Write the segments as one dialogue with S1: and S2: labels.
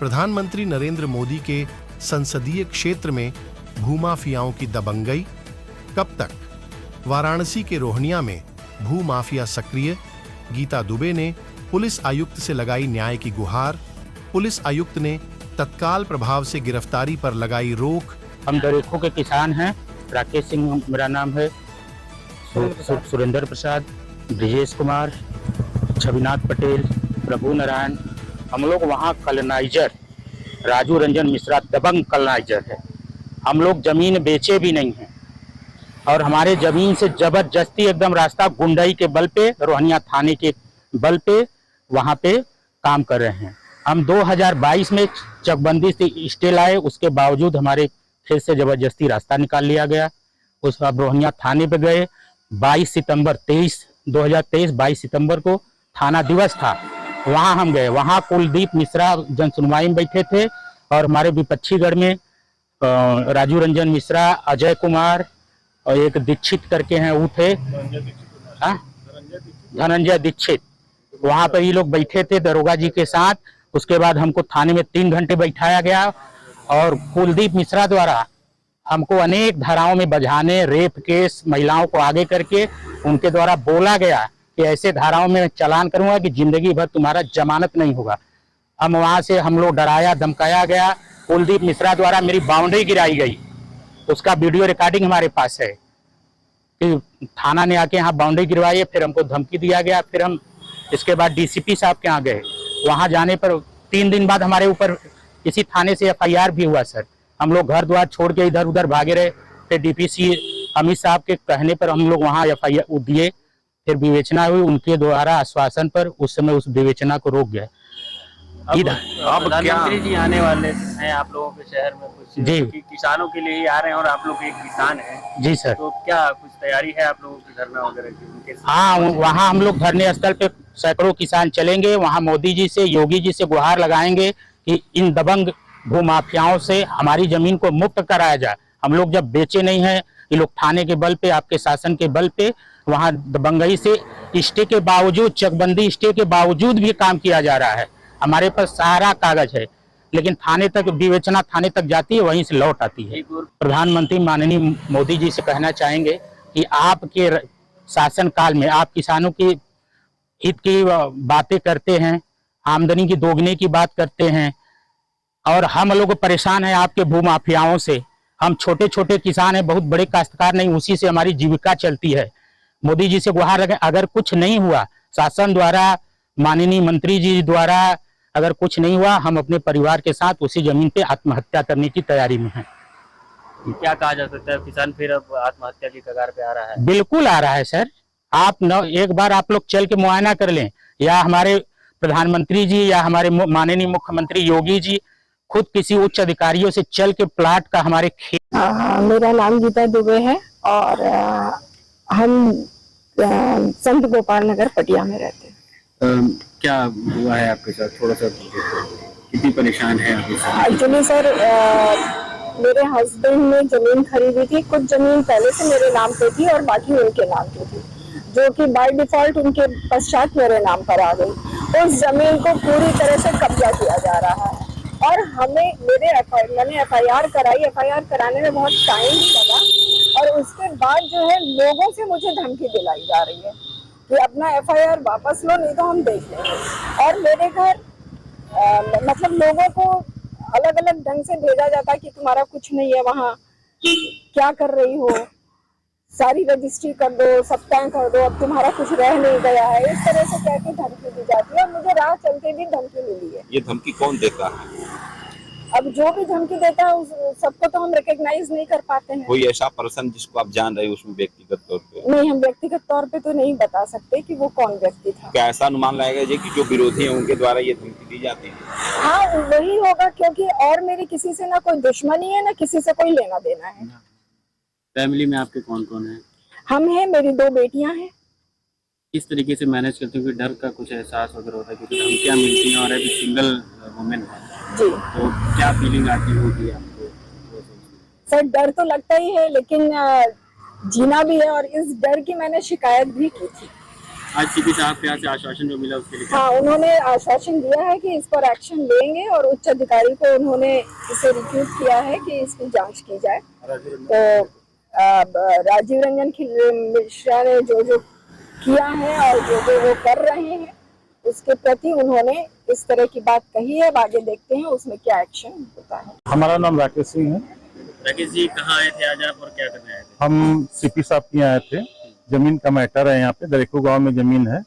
S1: प्रधानमंत्री नरेंद्र मोदी के संसदीय क्षेत्र में भूमाफियाओं की दबंगई कब तक? वाराणसी के रोहनिया में भूमाफिया सक्रिय, गीता दुबे ने पुलिस आयुक्त से लगाई न्याय की गुहार। पुलिस आयुक्त ने तत्काल प्रभाव से गिरफ्तारी पर लगाई रोक।
S2: हम दरेखों के किसान हैं। राकेश सिंह मेरा नाम है, सुरेंद्र प्रसाद, ब्रिजेश कुमार, छविनाथ पटेल, प्रभु नारायण। हम लोग वहाँ कॉलोनाइजर राजू रंजन मिश्रा दबंग कॉलोनाइजर है। हम लोग जमीन बेचे भी नहीं हैं और हमारे जमीन से जबरदस्ती एकदम रास्ता गुंडाई के बल पे, रोहनिया थाने के बल पे वहाँ पे काम कर रहे हैं। हम 2022 में चकबंदी से स्टे लाए, उसके बावजूद हमारे खेत से जबरदस्ती रास्ता निकाल लिया गया। उस अब रोहनिया थाने पे गए। 2023 22 सितंबर को थाना दिवस था, वहाँ हम गए। वहाँ कुलदीप मिश्रा जन सुनवाई में बैठे थे और हमारे विपक्षी गढ़ में राजू रंजन मिश्रा, अजय कुमार और एक दीक्षित करके हैं, वो थे धनंजय दीक्षित। वहां पर ये लोग बैठे थे दरोगा जी के साथ। उसके बाद हमको थाने में 3 घंटे बैठाया गया और कुलदीप मिश्रा द्वारा हमको अनेक धाराओं में बझाने, रेप केस, महिलाओं को आगे करके उनके द्वारा बोला गया कि ऐसे धाराओं में चालान करूंगा कि जिंदगी भर तुम्हारा जमानत नहीं होगा। हम वहां से हम लोग डराया धमकाया गया। कुलदीप मिश्रा द्वारा मेरी बाउंड्री गिराई गई, उसका वीडियो रिकॉर्डिंग हमारे पास है कि थाना ने आके यहाँ बाउंड्री गिरवाई। फिर हमको धमकी दिया गया। फिर हम इसके बाद डीसीपी साहब के यहाँ गए। वहाँ जाने पर 3 दिन बाद हमारे ऊपर किसी थाने से एफआईआर भी हुआ सर। हम लोग घर द्वार छोड़ के इधर उधर भागे रहे। फिर डीपीसी अमित साहब के कहने पर हम लोग वहाँ एफआईआर दिए। फिर विवेचना हुई उनके द्वारा आश्वासन पर। उस समय उस विवेचना को रोक गया।
S3: अब प्रधानमंत्री जी आने वाले हैं आप लोगों के शहर में, कुछ
S2: जी
S3: किसानों के लिए ही आ रहे हैं और आप लोग एक किसान हैं।
S2: जी सर।
S3: तो क्या कुछ तैयारी है आप लोगों की धरना वगैरह की उनके?
S2: हाँ, वहाँ हम लोग धरने स्थल पे सैकड़ों किसान चलेंगे। वहाँ मोदी जी से, योगी जी से गुहार लगाएंगे कि इन दबंग भूमाफियाओं से हमारी जमीन को मुक्त कराया जाए। हम लोग जब बेचे नहीं है, ये लोग थाने के बल पे, आपके शासन के बल पे वहाँ दबंगई से स्टे के बावजूद, चकबंदी स्टे के बावजूद भी काम किया जा रहा है। हमारे पास सारा कागज है, लेकिन थाने तक विवेचना थाने तक जाती है, वहीं से लौट आती है। प्रधानमंत्री माननीय मोदी जी से कहना चाहेंगे कि आपके शासन काल में आप किसानों की हित की बातें करते हैं, आमदनी की दोगुने की बात करते हैं और हम लोग परेशान हैं आपके भूमाफियाओं से। हम छोटे छोटे किसान हैं, बहुत बड़े काश्तकार नहीं, उसी से हमारी जीविका चलती है। मोदी जी से गुहार लगे, अगर कुछ नहीं हुआ शासन द्वारा, माननीय मंत्री जी द्वारा अगर कुछ नहीं हुआ, हम अपने परिवार के साथ उसी जमीन पे आत्महत्या करने की तैयारी में हैं।
S3: क्या कहा जा सकता है, किसान फिर अब आत्महत्या की कगार पे आ रहा है?
S2: बिल्कुल आ रहा है सर। आप एक बार आप लोग चल के मुआयना कर लें, या हमारे प्रधानमंत्री जी या हमारे माननीय मुख्यमंत्री योगी जी खुद किसी उच्च अधिकारियों से चल के प्लाट का हमारे खेत।
S4: मेरा नाम गीता दुबे है और हम संत गोपाल नगर पटिया में रहते हैं।
S3: क्या हुआ है आपके साथ, थोड़ा सा कितनी परेशान है आप?
S4: एक्चुअली सर, मेरे हस्बैंड ने जमीन खरीदी थी। कुछ जमीन पहले से मेरे नाम पे थी और बाकी उनके नाम पे थी, जो कि बाय डिफॉल्ट उनके पश्चात मेरे नाम पर आ गई। उस जमीन को पूरी तरह से कब्जा किया जा रहा है और मैंने एफआईआर कराई। एफआईआर कराने में बहुत टाइम लगा और उसके बाद जो है लोगों से मुझे धमकी दिलाई जा रही है कि अपना एफआईआर वापस लो, नहीं तो हम देख लेंगे। और मेरे घर मतलब लोगों को अलग अलग ढंग से भेजा जाता है कि तुम्हारा कुछ नहीं है, वहाँ क्या कर रही हो, सारी रजिस्ट्री कर दो, सब तय कर दो, अब तुम्हारा कुछ रह नहीं गया है। इस तरह से कह के धमकी दी जाती है और मुझे राह चलते भी धमकी मिली है।
S5: ये धमकी कौन देता है?
S4: अब जो भी धमकी देता है सबको तो हम रिकॉग्नाइज नहीं कर पाते हैं।
S5: कोई ऐसा पर्सन जिसको आप जान रहे हो उसमें व्यक्तिगत तौर पे?
S4: नहीं, हम व्यक्तिगत तौर पे तो नहीं बता सकते कि वो कौन व्यक्ति था।
S5: क्या ऐसा अनुमान लगाया जाए कि जो विरोधी हैं उनके द्वारा ये धमकी दी जाती है?
S4: हाँ, वही होगा, क्योंकि और मेरी किसी से ना कोई दुश्मनी है, ना किसी से कोई लेना देना है।
S3: फैमिली में आपके कौन कौन है?
S4: हम हैं, मेरी 2 बेटियां हैं।
S3: किस तरीके से मैनेज करते हो? डर का कुछ एहसास वगैरह होता है क्योंकि धमकियां मिलती हैं और अभी सिंगल वुमेन है
S4: जी,
S3: तो क्या फीलिंग आती होगी आपको?
S4: सर, डर तो लगता ही है, लेकिन जीना भी है और इस डर की मैंने शिकायत भी की थी।
S3: आज सीपी साहब के यहाँ से आश्वासन जो मिला उसके लिए
S4: हाँ, उन्होंने आश्वासन दिया है कि इस पर एक्शन लेंगे और उच्च अधिकारी को उन्होंने इसे रिक्रूट किया है कि इसकी जांच की जाए। तो राजीव रंजन मिश्रा ने जो जो किया है और जो जो वो कर रहे हैं उसके प्रति उन्होंने इस तरह की बात कही है। आगे देखते हैं उसमें क्या एक्शन होता है।
S6: हमारा नाम राकेश सिंह है।
S3: राकेश जी कहाँ आए थे आज आप और क्या करने आए थे?
S6: हम सीपी साहब के यहाँ आए थे। जमीन का मैटर है, यहाँ पे दरेकू गांव में जमीन है,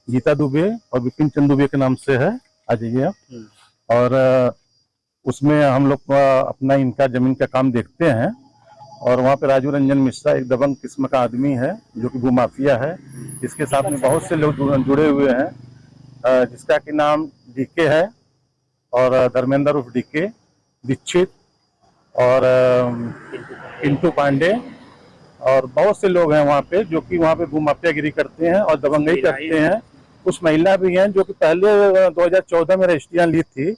S6: गीता दुबे और विपिन चंद दुबे के नाम से है। आ जाइए आप। और उसमें हम लोग अपना इनका जमीन का काम देखते हैं। और वहाँ पे राजीव रंजन मिश्रा एक दबंग किस्म का आदमी है जो कि भूमाफिया है। इसके साथ में बहुत से लोग जुड़े हुए हैं, जिसका कि नाम डीके है और धर्मेंद्र उर्फ डीके, दीक्षित और पिंटू पांडे और बहुत से लोग हैं वहाँ पे जो कि वहाँ पे भूमाफियागिरी करते हैं और दबंगई करते हैं। कुछ महिला भी हैं जो कि पहले 2014 में रजिस्ट्रियां ली थी,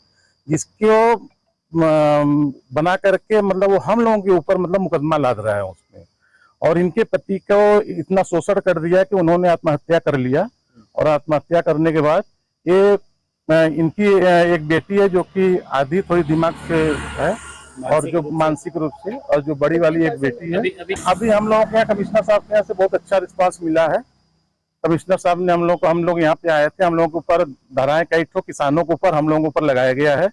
S6: जिसको बना करके मतलब वो हम लोगों के ऊपर मतलब मुकदमा लाद रहा है उसमें। और इनके पति को इतना शोषण कर दिया कि उन्होंने आत्महत्या कर लिया। और आत्महत्या करने के बाद ये इनकी एक बेटी है जो कि आधी थोड़ी दिमाग से है और जो मानसिक रूप से, और जो बड़ी वाली एक बेटी है। अभी हम लोगों के यहाँ कमिश्नर साहब के यहाँ से बहुत अच्छा रिस्पांस मिला है। कमिश्नर साहब ने हम लोग यहाँ पे आए थे, हम लोगों के ऊपर धाराएं कई ठो किसानों के ऊपर हम लोगों के ऊपर लगाया गया है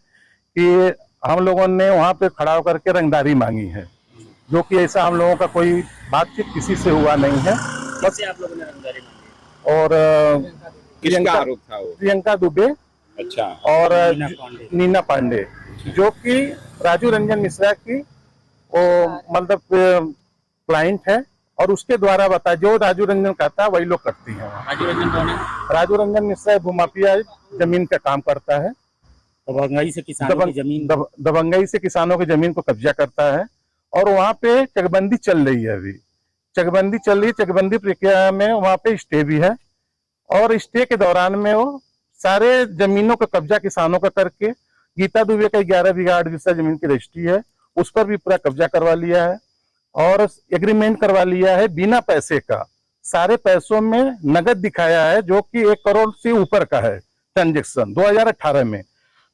S6: कि हम लोगों ने वहाँ पे खड़ा होकर के रंगदारी मांगी है, जो कि ऐसा हम लोगों का कोई बातचीत किसी से हुआ नहीं है। बस
S3: आप लोगों ने रंगदारी मांगी
S6: और
S5: किसका आरोप था वो?
S6: प्रियंका दुबे
S5: अच्छा।
S6: और नीना पांडे, जो कि राजीव रंजन मिश्रा की वो मतलब क्लाइंट है और उसके द्वारा बता जो राजीव रंजन कहता है वही लोग करती हैं।
S3: राजीव रंजन कौन है?
S6: राजीव रंजन मिश्रा भूमाफिया जमीन का काम करता है।
S2: दबंगई से किसानों की जमीन
S6: दबंगई से किसानों की जमीन को कब्जा करता है। और वहाँ पे चकबंदी चल रही है, अभी चकबंदी चल रही है। चकबंदी प्रक्रिया में वहाँ पे स्टे भी है और स्टे के दौरान में वो सारे जमीनों का कब्जा किसानों का करके गीता दुबे का 11 बीघा 8 विस्ता जमीन की रजिस्ट्री है, उस पर भी पूरा कब्जा करवा लिया है और एग्रीमेंट करवा लिया है बिना पैसे का। सारे पैसों में नगद दिखाया है जो कि 1 करोड़ से ऊपर का है ट्रांजेक्शन 2018 में,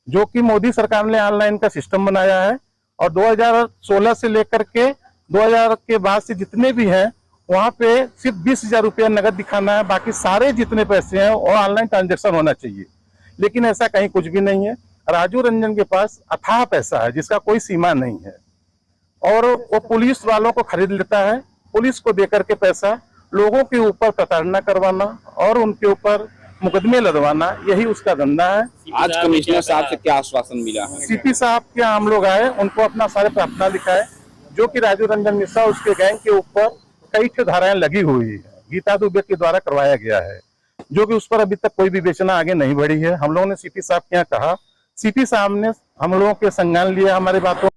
S6: जो कि मोदी सरकार ने ऑनलाइन का सिस्टम बनाया है। और 2016 से लेकर के 2000 के बाद से जितने भी हैं वहां पे सिर्फ 20,000 रुपया नगद दिखाना है, बाकी सारे जितने पैसे हैं वो ऑनलाइन ट्रांजेक्शन होना चाहिए। लेकिन ऐसा कहीं कुछ भी नहीं है। राजीव रंजन के पास अथाह पैसा है जिसका कोई सीमा नहीं है और वो पुलिस वालों को खरीद लेता है। पुलिस को देकर के पैसा लोगों के ऊपर प्रताड़ना करवाना और उनके ऊपर मुकदमे लदवाना, यही उसका धंधा है।
S5: आज कमिश्नर साहब से क्या आश्वासन मिला है?
S6: सीपी साहब के हम लोग आए, उनको अपना सारे प्रार्थना लिखाए, जो कि राजीव रंजन मिश्रा उसके गैंग के ऊपर कई ठे धाराएं लगी हुई है, गीता दुबे के द्वारा करवाया गया है, जो कि उस पर अभी तक कोई विवेचना आगे नहीं बढ़ी है। हम लोगों ने सीपी साहब के यहाँ कहा, सीपी साहब ने हम लोगों के संज्ञान लिया हमारी बातों